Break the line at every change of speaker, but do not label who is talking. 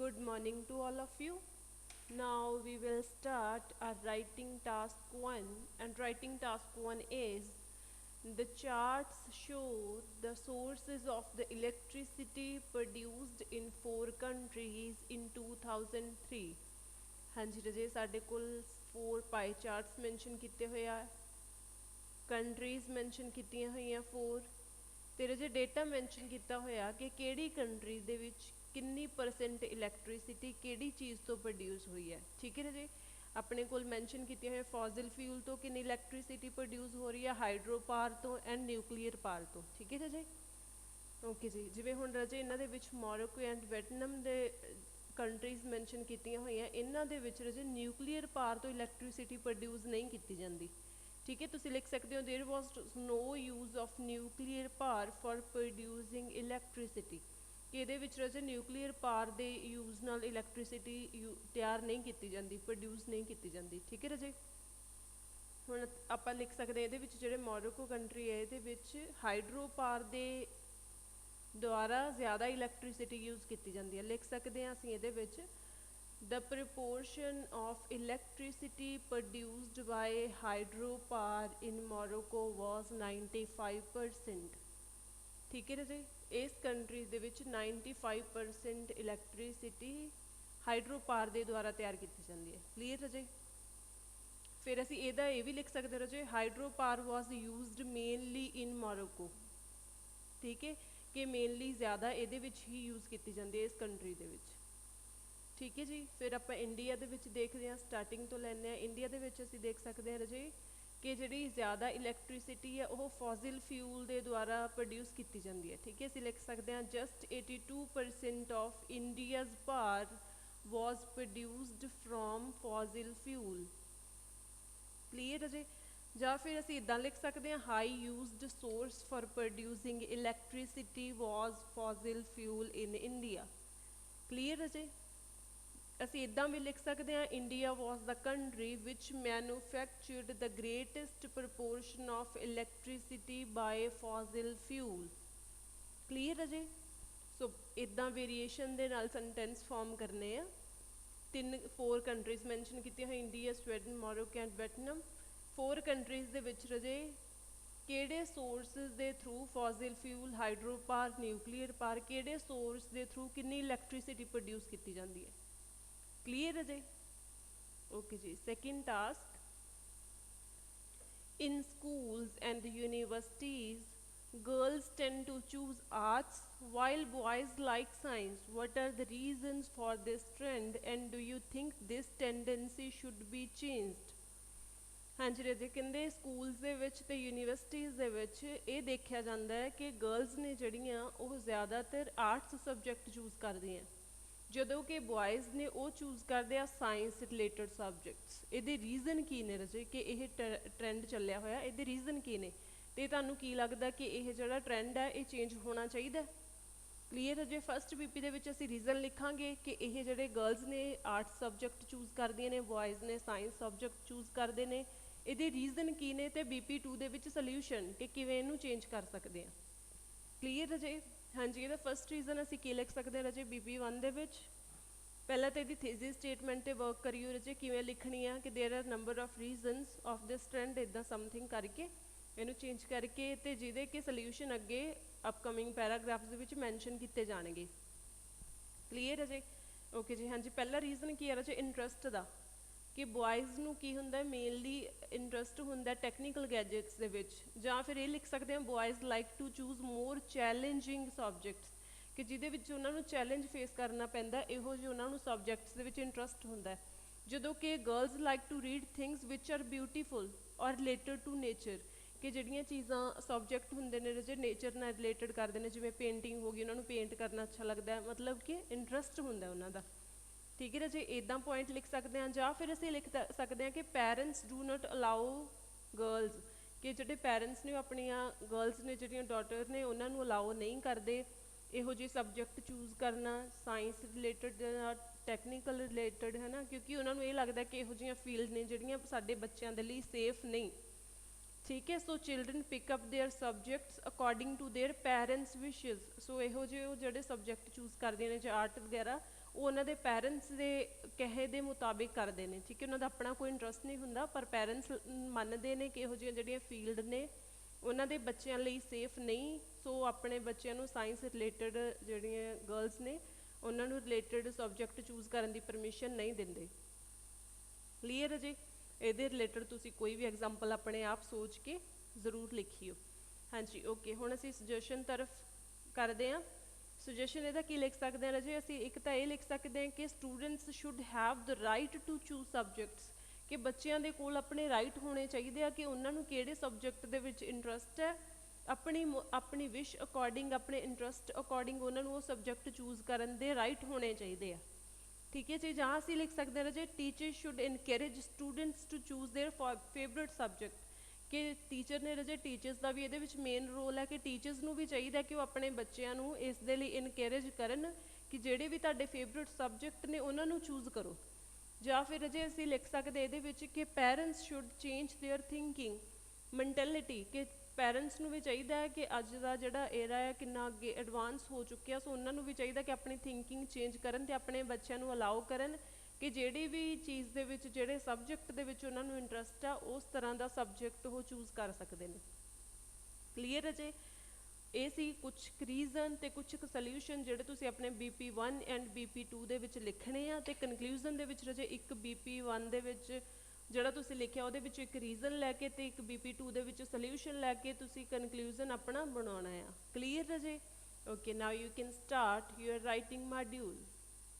Good morning to all of you. Now we will start our writing task 1, and writing task 1 is the charts show the sources of the electricity produced in 4 countries in 2003. हाँ जी रजे साढ़े कुल 4 pie charts mention किते हुए आ countries mention कीतियां हुई 4 ਤੇ ਜੇ data mention ਕੀਤਾ ਹੋਇਆ ਕਿ ਕਿਹੜੀ ਕੰਟਰੀ ਦੇ ਵਿੱਚ ਕਿੰਨੀ ਪਰਸੈਂਟ ਇਲੈਕਟ੍ਰਿਸਿਟੀ ਕਿਹੜੀ ਚੀਜ਼ ਤੋਂ ਪ੍ਰੋਡਿਊਸ ਹੋਈ ਹੈ ਠੀਕ ਹੈ ਜੀ ਆਪਣੇ ਕੋਲ ਮੈਂਸ਼ਨ ਕੀਤੇ ਹੋਏ ਫੋਸਿਲ ਫਿਊਲ ਤੋਂ ਕਿੰਨੀ ਇਲੈਕਟ੍ਰਿਸਿਟੀ ਪ੍ਰੋਡਿਊਸ ਹੋ ਰਹੀ ਹੈ ਹਾਈਡਰੋ ਪਾਵਰ ਤੋਂ ਐਂਡ ਨਿਊਕਲੀਅਰ ਪਾਵਰ ਤੋਂ ਠੀਕ ਹੈ ਜੀ ਓਕੇ ਜੀ ਜਿਵੇਂ ਹੁਣ ਰਾਜੇ ਇਹਨਾਂ ਦੇ ਵਿੱਚ ਮੋਰੋਕੋ ਐਂਡ ਵੀਅਤਨਾਮ ਦੇ ਕੰਟਰੀਜ਼ ਮੈਂਸ਼ਨ ਕੀਤੀਆਂ ਹੋਈਆਂ ਇਹਨਾਂ ਦੇ ਵਿੱਚ ਰਾਜੇ ਨਿਊਕਲੀਅਰ ਪਾਵਰ ਤੋਂ ਇਲੈਕਟ੍ਰਿਸਿਟੀ ਪ੍ਰੋਡਿਊਸ ਨਹੀਂ ਕੀਤੀ ਜਾਂਦੀ ठीक है तुसी लिख सकते हो there was no use of nuclear power for producing electricity कि ਇਹਦੇ ਵਿੱਚ ਰਾਜੇ ਨਿਊਕਲੀਅਰ ਪਾਵਰ ਦੇ ਯੂਜ਼ ਨਾਲ ਇਲੈਕਟ੍ਰਿਸਿਟੀ ਤਿਆਰ ਨਹੀਂ ਕੀਤੀ ਜਾਂਦੀ ਪ੍ਰੋਡਿਊਸ ਨਹੀਂ ਕੀਤੀ ਜਾਂਦੀ ਠੀਕ ਹੈ ਰਾਜੇ ਹੁਣ ਆਪਾਂ ਲਿਖ ਸਕਦੇ ਇਹਦੇ ਵਿੱਚ ਜਿਹੜੇ ਮੋਰੋਕੋ ਕੰਟਰੀ ਹੈ ਇਹਦੇ ਵਿੱਚ ਹਾਈਡਰੋ ਪਾਵਰ ਦੇ ਦੁਆਰਾ ਜ਼ਿਆਦਾ ਇਲੈਕਟ੍ਰਿਸਿਟੀ ਯੂਜ਼ ਕੀਤੀ ਜਾਂਦੀ ਹੈ ਲਿਖ ਸਕਦੇ ਹਾਂ ਅਸੀਂ ਇਹਦੇ ਵਿੱਚ The proportion of electricity produced by hydropower in Morocco was 95%. ठीक है राजे इस कंट्री ਦੇ ਵਿੱਚ 95% ਇਲੈਕਟ੍ਰਿਸਿਟੀ ਹਾਈਡਰੋ ਪਾਵਰ ਦੇ ਦੁਆਰਾ ਤਿਆਰ ਕੀਤੀ ਜਾਂਦੀ ਹੈ ਕਲੀਅਰ ਰਾਜੇ ਫਿਰ ਅਸੀਂ ਇਹਦਾ ਇਹ ਵੀ ਲਿਖ ਸਕਦੇ ਰਾਜੇ ਹਾਈਡਰੋ ਪਾਵਰ ਵਾਸ ਯੂਜ਼ਡ ਮੇਨਲੀ ਇਨ ਮੋਰੋਕੋ ਠੀਕ ਹੈ ਕਿ ਮੇਨਲੀ ਜ਼ਿਆਦਾ ਇਹਦੇ ਵਿੱਚ ਹੀ ਯੂਜ਼ ਕੀਤੀ ਜਾਂਦੀ ਹੈ ਇਸ ਕੰਟਰੀ ਦੇ ਵਿੱਚ ठीक है जी फिर आप इंडिया के देखते हैं स्टार्टिंग तो लैंने इंडिया के असीं देख सकते हैं रजे कि जी ज़्यादा इलैक्ट्रिसिटी है वह फॉजिल फ्यूल के द्वारा प्रोड्यूस की जाती है ठीक है असीं लिख सकते हैं just 82% of India's power was produced from fossil fuel clear है जी ਜਾਂ ਫਿਰ ਅਸੀਂ ਇੱਦਾਂ ਲਿਖ ਸਕਦੇ ਹਾਂ high used source for producing electricity was fossil fuel in India clear ਹੈ ਜੀ ਅਸੀਂ ਇੱਦਾਂ ਵੀ ਲਿਖ ਸਕਦੇ ਹਾਂ India was the country which manufactured the greatest proportion of electricity by fossil fuel clear ਹੈ ਜੀ ਸੋ ਇੱਦਾਂ ਵੇਰੀਏਸ਼ਨ ਦੇ ਨਾਲ ਸੈਂਟੈਂਸ ਫਾਰਮ ਕਰਨੇ ਆ 4 ਕੰਟਰੀਜ਼ ਮੈਂਸ਼ਨ ਕੀਤੀਆਂ ਹੋਈਆਂ India Sweden Morocco and Vietnam 4 countries ਦੇ ਵਿੱਚ ਰਜੇ ਕਿਹੜੇ ਸੋਰਸਿਸ ਦੇ through fossil fuel hydro power nuclear power ਕਿਹੜੇ ਸੋਰਸ ਦੇ ਥਰੂ ਕਿੰਨੀ ਇਲੈਕਟ੍ਰਿਸਿਟੀ ਪ੍ਰੋਡਿਊਸ ਕੀਤੀ ਜਾਂਦੀ ਹੈ क्लियर है जी ओके जी second task in schools and universities girls tend to choose arts while boys like science what are the reasons for this trend and do you think this tendency should be changed हाँ जी राजे कहते schools दे विच ते universities दे विच ये देखा जाता है कि girls ने जड़ियाँ वो ज़्यादातर आर्ट्स सबजैक्ट चूज़ करदियाँ ਜਦੋਂ ਕਿ ਬॉयज़ ਨੇ ਉਹ ਚੂਜ਼ ਕਰਦੇ ਆ ਸਾਇੰਸ ਰਿਲੇਟਡ ਸਬਜੈਕਟਸ ਇਹਦੇ ਰੀਜ਼ਨ ਕੀ ਨੇ ਰਜੇ ਕਿ ਇਹ ਟ੍ਰੈਂਡ ਚੱਲਿਆ ਹੋਇਆ ਇਹਦੇ ਰੀਜ਼ਨ ਕੀ ਨੇ ਤੇ ਤੁਹਾਨੂੰ ਕੀ ਲੱਗਦਾ ਕਿ ਇਹ ਜਿਹੜਾ ਟ੍ਰੈਂਡ ਹੈ ਇਹ ਚੇਂਜ ਹੋਣਾ ਚਾਹੀਦਾ ਕਲੀਅਰ ਹੈ ਜੇ ਫਸਟ ਬੀਪੀ ਦੇ ਵਿੱਚ ਅਸੀਂ ਰੀਜ਼ਨ ਲਿਖਾਂਗੇ ਕਿ ਇਹ ਜਿਹੜੇ ਗਰਲਸ ਨੇ ਆਰਟਸ ਸਬਜੈਕਟ ਚੂਜ਼ ਕਰਦੀਆਂ ਨੇ ਬॉयज़ ਨੇ ਸਾਇੰਸ ਸਬਜੈਕਟ ਚੂਜ਼ ਕਰਦੇ ਨੇ ਇਹਦੇ ਰੀਜ਼ਨ ਕੀ ਨੇ ਤੇ ਬੀਪੀ 2 ਦੇ ਵਿੱਚ ਸੋਲੂਸ਼ਨ ਕਿ ਕਿਵੇਂ ਇਹਨੂੰ ਚੇਂਜ ਕਰ ਸਕਦੇ ਆ ਕਲੀਅਰ ਹੈ ਜੇ हाँ जी ये फस्ट रीजन असी की लिख सकते हैं रजे बीपी 1 दे विच पहला तो ये थीसिस स्टेटमेंट ते वर्क करियो रजे किवें लिखनी है कि there are number of reasons of this trend इदा समथिंग करके इनू चेंज करके ते जिहदे कि सोल्यूशन अगे अपकमिंग पैराग्राफ्स दे विच मैंशन किए जाणगे क्लीयर है जी ओके जी हाँ जी पहला रीजन की है रजे इंटरस्ट का कि बॉयज़ ਨੂੰ ਕੀ ਹੁੰਦਾ ਮੇਨਲੀ ਇੰਟਰਸਟ ਹੁੰਦਾ ਟੈਕਨੀਕਲ ਗੈਜਟਸ ਦੇ ਵਿੱਚ ਜਾਂ ਫਿਰ ਇਹ ਲਿਖ ਸਕਦੇ ਹਾਂ boys like to choose more challenging subjects ਕਿ ਜਿਹਦੇ ਵਿੱਚ ਉਹਨਾਂ ਨੂੰ ਚੈਲੰਜ ਫੇਸ ਕਰਨਾ ਪੈਂਦਾ ਇਹੋ ਜਿਹੇ ਉਹਨਾਂ ਨੂੰ ਸਬਜੈਕਟਸ ਦੇ ਵਿੱਚ ਇੰਟਰਸਟ ਹੁੰਦਾ ਜਦੋਂ ਕਿ girls like to read things which are beautiful ਔਰ ਰਿਲੇਟਡ ਟੂ ਨੇਚਰ ਕਿ ਜਿਹੜੀਆਂ ਚੀਜ਼ਾਂ ਸਬਜੈਕਟ ਹੁੰਦੇ ਨੇ ਜਿਹੜੇ ਨੇਚਰ ਨਾਲ ਰਿਲੇਟਡ ਕਰਦੇ ਨੇ ਜਿਵੇਂ ਪੇਂਟਿੰਗ ਹੋ ਗਈ ਉਹਨਾਂ ਨੂੰ ਪੇਂਟ ਕਰਨਾ ਅੱਛਾ ਲੱਗਦਾ ਹੈ ਮਤਲਬ ਕਿ ਇੰਟਰਸਟ ਹੁੰਦਾ ਉਹਨਾਂ ਦਾ ठीक है जी इदा पॉइंट लिख सकते हैं या फिर असीं लिख सकते हैं कि parents do not allow girls कि जो पेरेंट्स ने अपनिया गर्ल्स ने जो डॉटर ने उन्होंने अलाउ नहीं करते इहो जी सबजैक्ट चूज़ करना साइंस रिलेटड टैक्नीकल रिलेटड है ना क्योंकि उन्होंने ये लगता है कि इहो जिहियां फील्ड ने जिहड़ियां साडे बच्चों के लिए सेफ नहीं ठीक है so children pick up their subjects according to their parents wishes so इहो जिहे जिहड़े सबजैक्ट चूज़ करते हैं जो आर्ट वगैरह ਉਹ ਉਹਨਾਂ ਦੇ ਪੈਰੈਂਟਸ ਦੇ ਕਹੇ ਦੇ ਮੁਤਾਬਿਕ ਕਰਦੇ ਨੇ, ਠੀਕ ਹੈ। ਉਹਨਾਂ ਦਾ ਆਪਣਾ ਕੋਈ ਇੰਟਰਸਟ ਨਹੀਂ ਹੁੰਦਾ, ਪਰ ਪੈਰੈਂਟਸ ਮੰਨਦੇ ਨੇ ਕਿ ਇਹੋ ਜਿਹੀਆਂ ਜਿਹੜੀਆਂ ਫੀਲਡ ਨੇ ਉਹਨਾਂ ਦੇ ਬੱਚਿਆਂ ਲਈ ਸੇਫ ਨਹੀਂ, ਸੋ ਆਪਣੇ ਬੱਚਿਆਂ ਨੂੰ ਸਾਇੰਸ ਰਿਲੇਟਡ ਜਿਹੜੀਆਂ ਗਰਲਸ ਨੇ ਉਹਨਾਂ ਨੂੰ ਰਿਲੇਟਡ ਸਬਜੈਕਟ ਚੂਜ਼ ਕਰਨ ਦੀ ਪਰਮਿਸ਼ਨ ਨਹੀਂ ਦਿੰਦੇ। ਕਲੀਅਰ ਹੈ ਜੀ। ਇਹਦੇ ਰਿਲੇਟਡ ਤੁਸੀਂ ਕੋਈ ਵੀ ਐਗਜ਼ਾਮਪਲ ਆਪਣੇ ਆਪ ਸੋਚ ਕੇ ਜ਼ਰੂਰ ਲਿਖਿਓ। ਹਾਂਜੀ ਓਕੇ, ਹੁਣ ਅਸੀਂ ਸੁਜੈਸ਼ਨ ਤਰਫ ਕਰਦੇ ਹਾਂ। ਸੁਜੈਸ਼ਨ ਇਹਦਾ ਕੀ ਲਿਖ ਸਕਦੇ ਹਾਂ ਰਾਜੇ, ਅਸੀਂ ਇੱਕ ਤਾਂ ਇਹ ਲਿਖ ਸਕਦੇ ਹਾਂ ਕਿ students should have the right to choose subjects, ਕਿ ਬੱਚਿਆਂ ਦੇ ਕੋਲ ਆਪਣੇ ਰਾਈਟ ਹੋਣੇ ਚਾਹੀਦੇ ਆ ਕਿ ਉਹਨਾਂ ਨੂੰ ਕਿਹੜੇ ਸਬਜੈਕਟ ਦੇ ਵਿੱਚ ਇੰਟਰਸਟ ਹੈ, ਆਪਣੀ ਵਿਸ਼ ਅਕੋਰਡਿੰਗ, ਆਪਣੇ ਇੰਟਰਸਟ ਅਕੋਰਡਿੰਗ ਉਹਨਾਂ ਨੂੰ ਉਹ ਸਬਜੈਕਟ ਚੂਜ਼ ਕਰਨ ਦੇ ਰਾਈਟ ਹੋਣੇ ਚਾਹੀਦੇ ਆ, ਠੀਕ ਹੈ ਜੀ। ਜਾਂ ਅਸੀਂ ਲਿਖ ਸਕਦੇ ਹਾਂ ਰਾਜੇ teacher should encourage students to choose their favourite subject, ਕਿ ਟੀਚਰ ਨੇ ਰਾਜੇ, ਟੀਚਰਸ ਦਾ ਵੀ ਇਹਦੇ ਵਿੱਚ ਮੇਨ ਰੋਲ ਹੈ ਕਿ ਟੀਚਰਸ ਨੂੰ ਵੀ ਚਾਹੀਦਾ ਕਿ ਉਹ ਆਪਣੇ ਬੱਚਿਆਂ ਨੂੰ ਇਸ ਦੇ ਲਈ ਇਨਕਰੇਜ ਕਰਨ ਕਿ ਜਿਹੜੇ ਵੀ ਤੁਹਾਡੇ ਫੇਵਰੇਟ ਸਬਜੈਕਟ ਨੇ ਉਹਨਾਂ ਨੂੰ ਚੂਜ਼ ਕਰੋ। ਜਾਂ ਫਿਰ ਰਾਜੇ ਅਸੀਂ ਲਿਖ ਸਕਦੇ ਇਹਦੇ ਵਿੱਚ ਕਿ parents should change there thinking mentality, ਕਿ ਪੈਰੈਂਟਸ ਨੂੰ ਵੀ ਚਾਹੀਦਾ ਹੈ ਕਿ ਅੱਜ ਦਾ ਜਿਹੜਾ ਏਰਾ ਹੈ ਕਿੰਨਾ ਅੱਗੇ ਐਡਵਾਂਸ ਹੋ ਚੁੱਕਿਆ, ਸੋ ਉਹਨਾਂ ਨੂੰ ਵੀ ਚਾਹੀਦਾ ਕਿ ਆਪਣੀ ਥਿੰਕਿੰਗ ਚੇਂਜ ਕਰਨ ਅਤੇ ਆਪਣੇ ਬੱਚਿਆਂ ਨੂੰ ਅਲਾਓ ਕਰਨ ਕਿ ਜਿਹੜੀ ਵੀ ਚੀਜ਼ ਦੇ ਵਿੱਚ, ਜਿਹੜੇ ਸਬਜੈਕਟ ਦੇ ਵਿੱਚ ਉਹਨਾਂ ਨੂੰ ਇੰਟਰਸਟ ਆ ਉਸ ਤਰ੍ਹਾਂ ਦਾ ਸਬਜੈਕਟ ਉਹ ਚੂਜ਼ ਕਰ ਸਕਦੇ ਨੇ। ਕਲੀਅਰ ਹੈ ਜੀ। ਇਹ ਸੀ ਕੁਛ ਰੀਜ਼ਨ ਅਤੇ ਕੁਛ ਕੁ ਸਲਿਊਸ਼ਨ ਜਿਹੜੇ ਤੁਸੀਂ ਆਪਣੇ BP1 ਐਂਡ BP2 ਦੇ ਵਿੱਚ ਲਿਖਣੇ ਆ, ਅਤੇ ਕਨਕਲੂਜ਼ਨ ਦੇ ਵਿੱਚ ਰਾਜੇ ਇੱਕ BP1 ਦੇ ਵਿੱਚ ਜਿਹੜਾ ਤੁਸੀਂ ਲਿਖਿਆ ਉਹਦੇ ਵਿੱਚ ਇੱਕ ਰੀਜ਼ਨ ਲੈ ਕੇ ਅਤੇ ਇੱਕ BP2 ਦੇ ਵਿੱਚ ਸਲਿਊਸ਼ਨ ਲੈ ਕੇ ਤੁਸੀਂ ਕਨਕਲੂਜ਼ਨ ਆਪਣਾ ਬਣਾਉਣਾ ਆ। ਕਲੀਅਰ ਹੈ ਜੀ। Okay, now you can start your writing module.